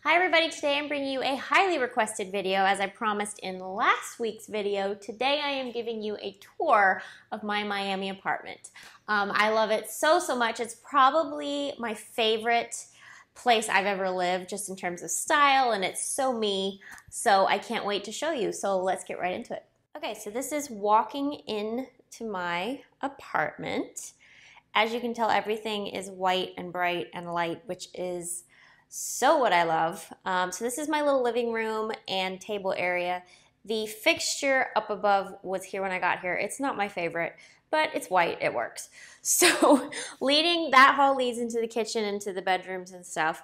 Hi everybody, today I'm bringing you a highly requested video as I promised in last week's video. Today I am giving you a tour of my Miami apartment. I love it so much. It's probably my favorite place I've ever lived just in terms of style, and it's so me, so I can't wait to show you. So let's get right into it. Okay, so this is walking into my apartment. As you can tell, everything is white and bright and light, which is so what I love. So this is my little living room and table area. The fixture up above was here when I got here. It's not my favorite, but it's white, it works. So that hall leads into the kitchen, into the bedrooms and stuff.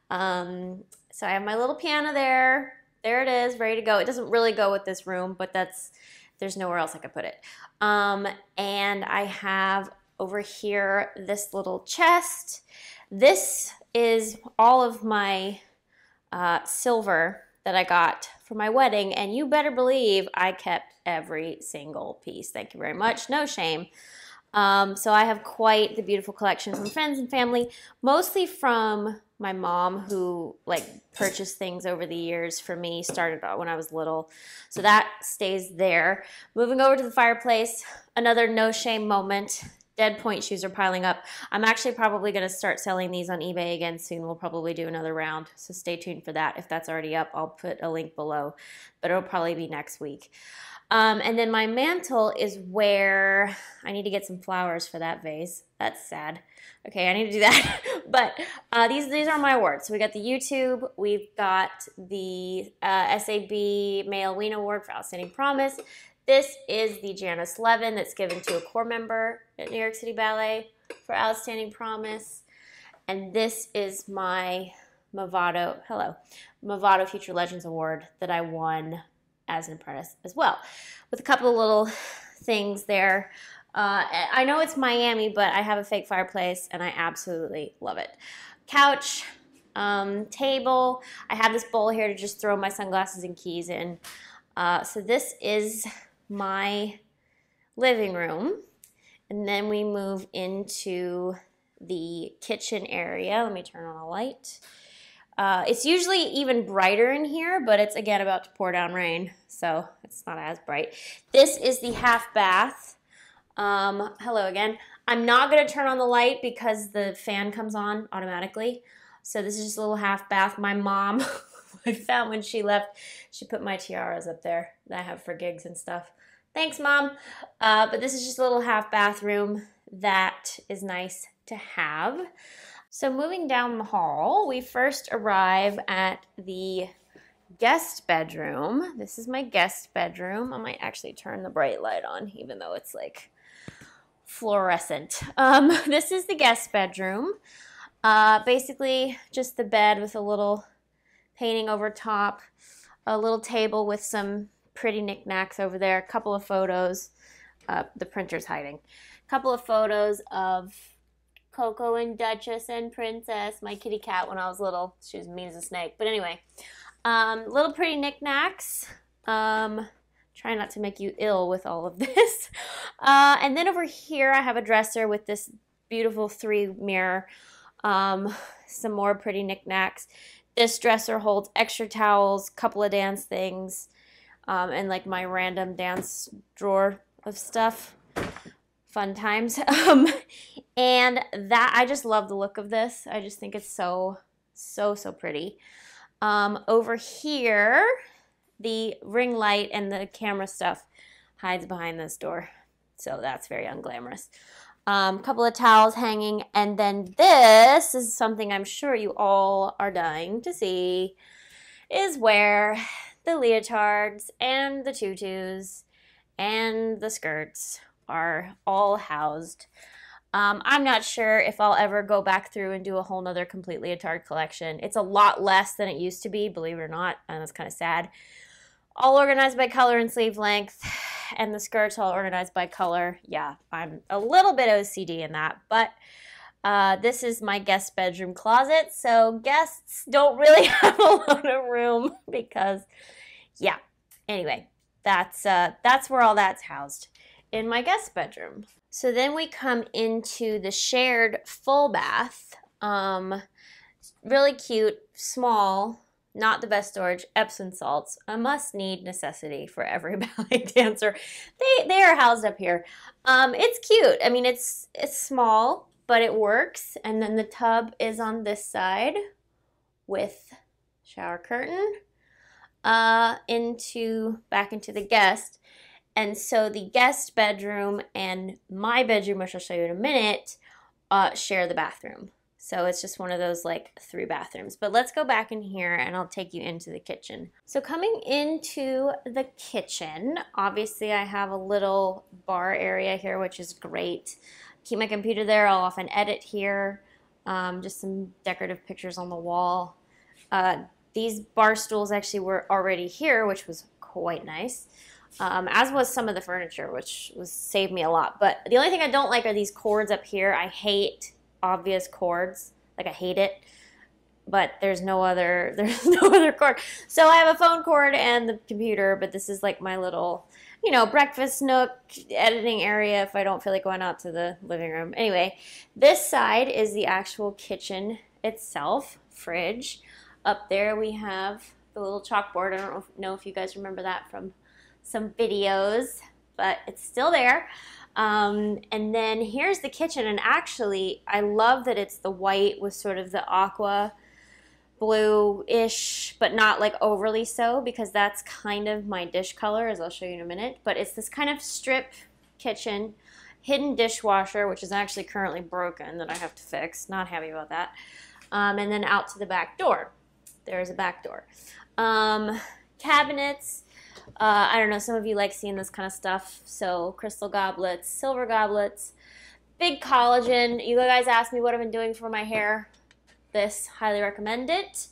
So I have my little piano there. There it is, ready to go. It doesn't really go with this room, but there's nowhere else I could put it. And I have over here this little chest. This is all of my silver that I got for my wedding, and you better believe I kept every single piece. Thank you very much. No shame. So I have quite the beautiful collection from friends and family, mostly from my mom, who purchased things over the years for me, started out when I was little. So that stays there. Moving over to the fireplace, another no shame moment. Dead point shoes are piling up. I'm actually probably going to start selling these on eBay again soon. We'll probably do another round, so stay tuned for that. If that's already up, I'll put a link below, but it'll probably be next week. And then my mantle is where I need to get some flowers for that vase. That's sad. Okay, I need to do that. But these are my awards. So we got the YouTube. We've got the SAB Male Ween Award for Outstanding Promise. This is the Janice Levin that's given to a core member at New York City Ballet for Outstanding Promise. And this is my Movado Future Legends Award that I won as an apprentice as well, with a couple of little things there. I know it's Miami, but I have a fake fireplace and I absolutely love it. Couch, table. I have this bowl here to just throw my sunglasses and keys in. So this is my living room, and then we move into the kitchen area. Let me turn on a light. It's usually even brighter in here, but it's again about to pour down rain, so it's not as bright. This is the half bath. Hello again. I'm not going to turn on the light because the fan comes on automatically. So this is just a little half bath. My mom, I found when she left, she put my tiaras up there that I have for gigs and stuff. Thanks, Mom. But this is just a little half bathroom that is nice to have. So moving down the hall, we first arrive at the guest bedroom. This is my guest bedroom. I might actually turn the bright light on, even though it's like fluorescent. This is the guest bedroom. Basically just the bed with a little painting over top, a little table with some pretty knickknacks over there, a couple of photos, the printer's hiding, a couple of photos of Coco and Duchess and Princess, my kitty cat when I was little. She was mean as a snake. But anyway, little pretty knickknacks. Try not to make you ill with all of this. And then over here I have a dresser with this beautiful 3-mirror, some more pretty knickknacks. This dresser holds extra towels, couple of dance things, and like my random dance drawer of stuff. Fun times. And that, I just love the look of this. I just think it's so pretty. Over here, the ring light and the camera stuff hides behind this door. So that's very unglamorous. Couple of towels hanging, and then this is something I'm sure you all are dying to see, is where the leotards and the tutus and the skirts are all housed. I'm not sure if I'll ever go back through and do a whole nother complete leotard collection. It's a lot less than it used to be, believe it or not, and that's kind of sad. All organized by color and sleeve length, and the skirts all organized by color. Yeah, I'm a little bit OCD in that, but this is my guest bedroom closet, so guests don't really have a lot of room because, yeah. Anyway, that's where all that's housed, in my guest bedroom. So then we come into the shared full bath. Really cute, small, not the best storage. Epsom salts, a must-need necessity for every ballet dancer. They are housed up here. It's cute. I mean, it's small, but it works. And then the tub is on this side with shower curtain back into the guest. And so the guest bedroom and my bedroom, which I'll show you in a minute, share the bathroom. So it's just one of those like 3 bathrooms. But let's go back in here and I'll take you into the kitchen. So coming into the kitchen, obviously I have a little bar area here, which is great. Keep my computer there. I'll often edit here. Just some decorative pictures on the wall. These bar stools actually were already here, which was quite nice. As was some of the furniture, which saved me a lot. But the only thing I don't like are these cords up here. I hate obvious cords. Like, I hate it. But there's no other cord. So I have a phone cord and the computer, but this is like my little, you know, breakfast nook, editing area if I don't feel like going out to the living room. Anyway, this side is the actual kitchen itself, fridge. Up there we have the little chalkboard. I don't know if you guys remember that from some videos, but it's still there. And then here's the kitchen, and actually I love that it's the white with sort of the aqua blue-ish, but not like overly so, because that's kind of my dish color, as I'll show you in a minute. But it's this kind of strip kitchen, hidden dishwasher, which is actually currently broken that I have to fix. Not happy about that. And then out to the back door. There's a back door. Cabinets. I don't know, some of you like seeing this kind of stuff. So crystal goblets, silver goblets, big collagen. You guys asked me what I've been doing for my hair. This, highly recommend it.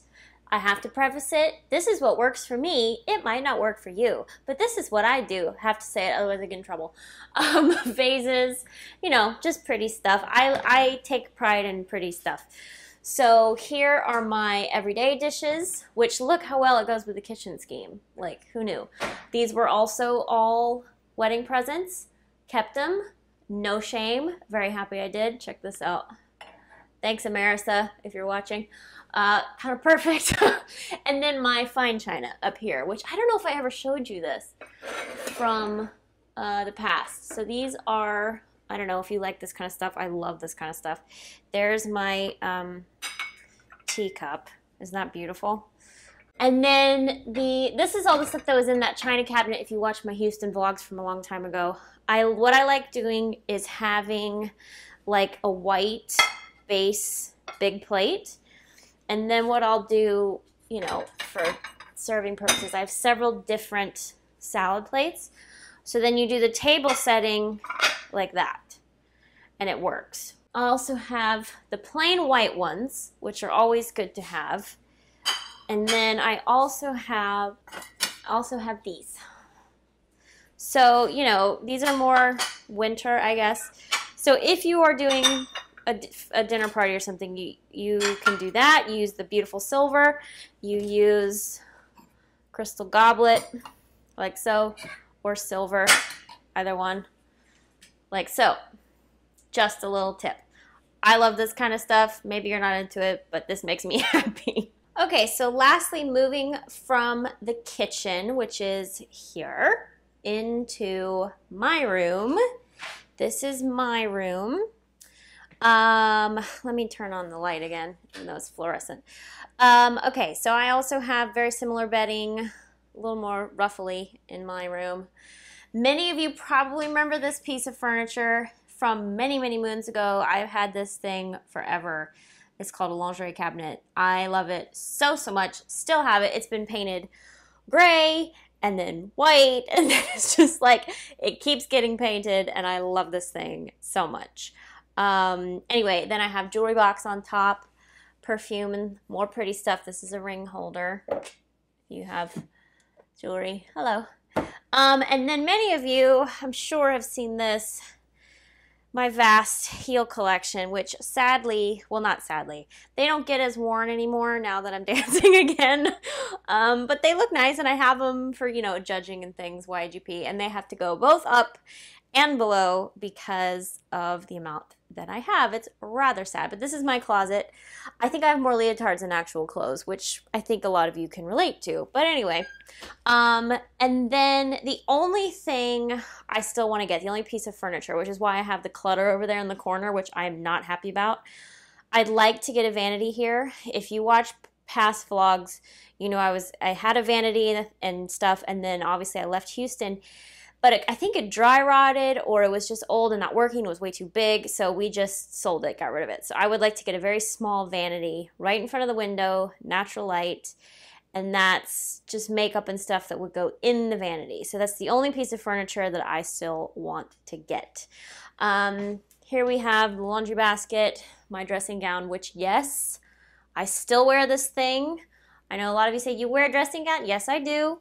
I have to preface it. This is what works for me. It might not work for you, but this is what I do. I have to say it, otherwise I get in trouble. Vases, you know, just pretty stuff. I take pride in pretty stuff. So here are my everyday dishes, which look how well it goes with the kitchen scheme. Like, who knew? These were also all wedding presents. Kept them. No shame. Very happy I did. Check this out. Thanks, Amerisa, if you're watching. Kind of perfect. And then my fine china up here, which I don't know if I ever showed you this from the past. So these are, I don't know if you like this kind of stuff. I love this kind of stuff. There's my teacup. Isn't that beautiful? And then this is all the stuff that was in that china cabinet. If you watch my Houston vlogs from a long time ago, what I like doing is having like a white base big plate. And then what I'll do, you know, for serving purposes, I have several different salad plates. So then you do the table setting like that, and it works. I also have the plain white ones, which are always good to have. And then I also have these. So, you know, these are more winter, I guess. So if you are doing a dinner party or something, you can do that. You use the beautiful silver. You use crystal goblet, like so, or silver, either one, like so. Just a little tip. I love this kind of stuff. Maybe you're not into it, but this makes me happy. Okay, so lastly, moving from the kitchen, which is here, into my room. This is my room. Let me turn on the light again, even though it's fluorescent. Okay, so I also have very similar bedding, a little more ruffly in my room. Many of you probably remember this piece of furniture from many, many moons ago. I've had this thing forever. It's called a lingerie cabinet. I love it so, so much. Still have it. It's been painted gray and then white, and then it's just like, it keeps getting painted, and I love this thing so much. Anyway, then I have jewelry box on top, perfume, and more pretty stuff. This is a ring holder. You have jewelry. Hello. And then many of you, I'm sure, have seen this, my vast heel collection, which sadly, well, not sadly, they don't get as worn anymore now that I'm dancing again. But they look nice, and I have them for, you know, judging and things, YGP, and they have to go both up and below because of the amount than I have. It's rather sad, but this is my closet. I think I have more leotards than actual clothes, which I think a lot of you can relate to. But anyway, and then the only thing I still want to get, the only piece of furniture, which is why I have the clutter over there in the corner, which I'm not happy about. I'd like to get a vanity here. If you watch past vlogs, you know I had a vanity and stuff, and then obviously I left Houston. But I think it dry rotted, or it was just old and not working. It was way too big, so we just sold it, got rid of it. So I would like to get a very small vanity right in front of the window, natural light, and that's just makeup and stuff that would go in the vanity. So that's the only piece of furniture that I still want to get. Here we have the laundry basket, my dressing gown, which yes, I still wear this thing. I know a lot of you say, you wear a dressing gown? Yes, I do.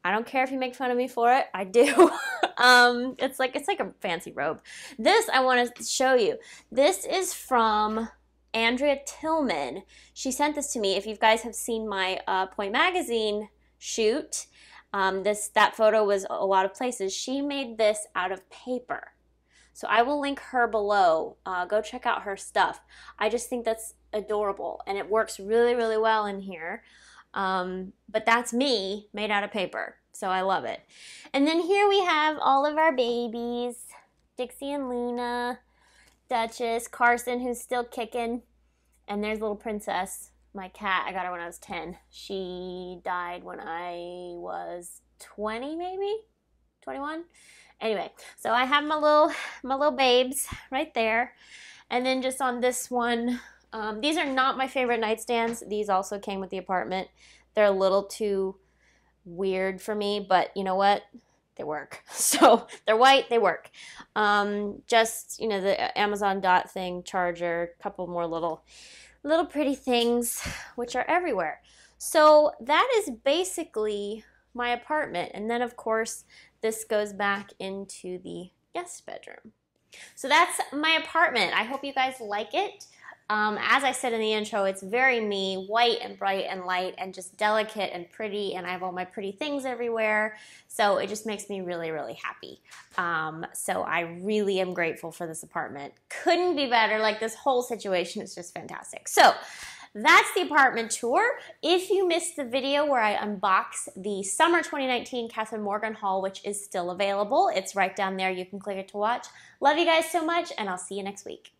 I don't care if you make fun of me for it. I do. It's like a fancy robe. This I want to show you. This is from Andrea Tillman. She sent this to me. If you guys have seen my Point Magazine shoot, that photo was a lot of places. She made this out of paper. So I will link her below. Go check out her stuff. I just think that's adorable, and it works really, really well in here. But that's me made out of paper, so I love it. And then here we have all of our babies, Dixie and Lena, Duchess, Carson, who's still kicking, and there's little Princess, my cat. I got her when I was 10. She died when I was 20, maybe 21. Anyway, so I have my little babes right there, and then just on this one. These are not my favorite nightstands. These also came with the apartment. They're a little too weird for me, but you know what? They work. So they're white, they work. Just, you know, the Amazon Dot thing, charger, a couple more little pretty things, which are everywhere. So that is basically my apartment. And then of course, this goes back into the guest bedroom. So that's my apartment. I hope you guys like it. As I said in the intro, it's very me, white and bright and light and just delicate and pretty, and I have all my pretty things everywhere, so it just makes me really, really happy. So I really am grateful for this apartment. Couldn't be better. Like, this whole situation is just fantastic. So that's the apartment tour. If you missed the video where I unbox the Summer 2019 Kathryn Morgan haul, which is still available, it's right down there. You can click it to watch. Love you guys so much, and I'll see you next week.